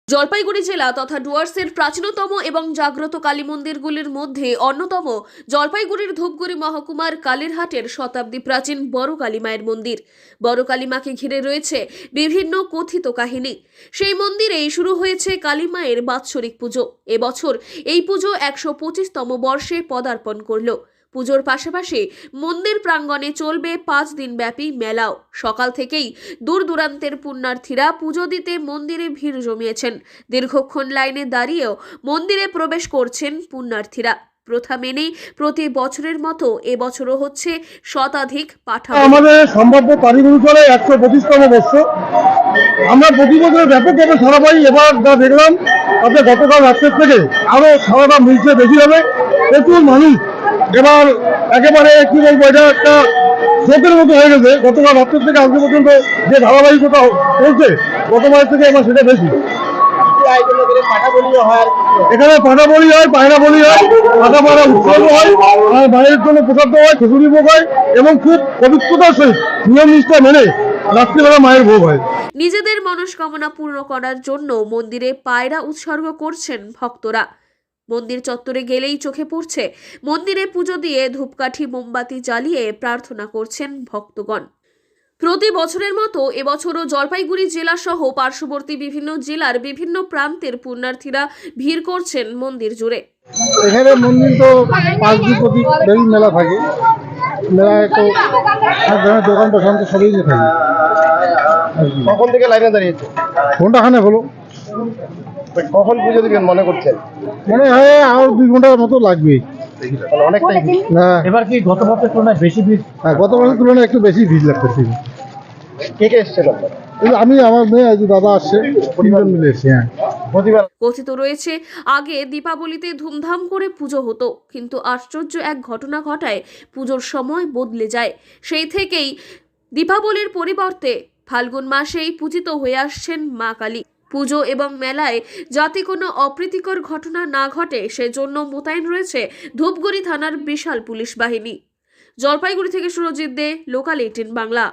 জলপাইগুড়ি জেলা তথা ডুয়ার্সের প্রাচীনতম এবং জাগ্রত কালী মন্দিরগুলির মধ্যে অন্যতম জলপাইগুড়ির ধূপগুড়ি মহকুমার কালীরহাটের শতাব্দী প্রাচীন বড় কালী মায়ের মন্দির। বড় কালী মাকে ঘিরে রয়েছে বিভিন্ন কথিত কাহিনী। সেই মন্দিরেই শুরু হয়েছে কালী মায়ের বাৎসরিক পুজো। এবছর এই পুজো 125তম বর্ষে পদার্পণ করল। পুজোর পাশাপাশি মন্দির প্রাঙ্গণে চলবে 5 দিন ব্যাপী মেলাও। সকাল থেকেই দূর দূরান্তের পুণ্যার্থীরা পুজো দিতে মন্দিরে ভিড় জমিয়েছেন। দীর্ঘক্ষণ লাইনে দাঁড়িয়েও মন্দিরে প্রবেশ করছেন পুণ্যার্থীরা। প্রথা মেনেই প্রতি বছরের মতো এবছরও হচ্ছে শতাধিক পাঠা। আমাদের সম্ভাব্য তারিখ অনুসারে 125তম বর্ষ। আমরা প্রতি বছর ব্যাপকভাবে সারা পাই। এবার যা দেখলাম তাতে গতকাল রাত্রের থেকে আরো সারাটা মিলছে বেশি হবে। প্রচুর মানুষ এবার একেবারে কি বলবো, এটা একটা শোকের মতো হয়ে গেছে। গতকাল রাত্রের থেকে আজকে পর্যন্ত যে ধারাবাহিকতা চলছে গতবারের থেকে এবার সেটা বেশি। এখানে পাঠা বলি হয়, পায়রা বলি হয়, পাঠা পাড়া উৎসব হয়, আর বাইরের জন্য প্রসাদ হয়, খিচুড়ি ভোগ হয় এবং খুব পবিত্রতার সহিত নিয়ম নিষ্ঠা মেনে রাত্রিবেলা মায়ের ভোগ হয়। নিজেদের মনস্কামনা পূর্ণ করার জন্য মন্দিরে পায়রা উৎসর্গ করছেন ভক্তরা। মন্দির চত্বরে গেলেই চোখে পড়ছে মন্দিরে পুজো দিয়ে ধূপকাঠি মোমবাতি জ্বালিয়ে প্রার্থনা করছেন ভক্তগণ। প্রতি বছরের মতো এবছরও জলপাইগুড়ি জেলা সহ পার্শ্ববর্তী বিভিন্ন জেলার বিভিন্ন প্রান্তের পুণ্যার্থীরা ভিড় করছেন মন্দির জুড়ে। এখানে মন্দির তো 5 দিন প্রতি মেলা থাকে। মেলায় তো সব ধরনের দোকান টোকান তো সবই থাকে। কখন থেকে লাইনে দাঁড়িয়েছে? ঘন্টাখানে হলো। কখন পুজো দিবেন মনে করছেন? মনে হয় আরো 2 ঘন্টার মতো লাগবে। অনেকটাই। হ্যাঁ, এবার কি গত বছরের তুলনায় বেশি ভিড়? গত বছরের তুলনায় একটু বেশি ভিড় লাগতেছে। কে কে এসছেন আপনারা? আমি, আমার মেয়ে, আজ দাদা আসছে, পরিবার মিলে এসেছি। হ্যাঁ, প্রতিবার কথিত রয়েছে আগে দীপাবলিতে ধুমধাম করে পুজো হতো, কিন্তু আশ্চর্য এক ঘটনা ঘটায় পুজোর সময় বদলে যায়। সেই থেকেই দীপাবলির পরিবর্তে ফাল্গুন মাসেই পূজিত হয়ে আসছেন মা কালী। পুজো এবং মেলায় যাতে কোনো অপ্রীতিকর ঘটনা না ঘটে সেজন্য মোতায়েন রয়েছে ধূপগুড়ি থানার বিশাল পুলিশ বাহিনী। জলপাইগুড়ি থেকে সুরজিৎ দে, লোকাল 18 বাংলা।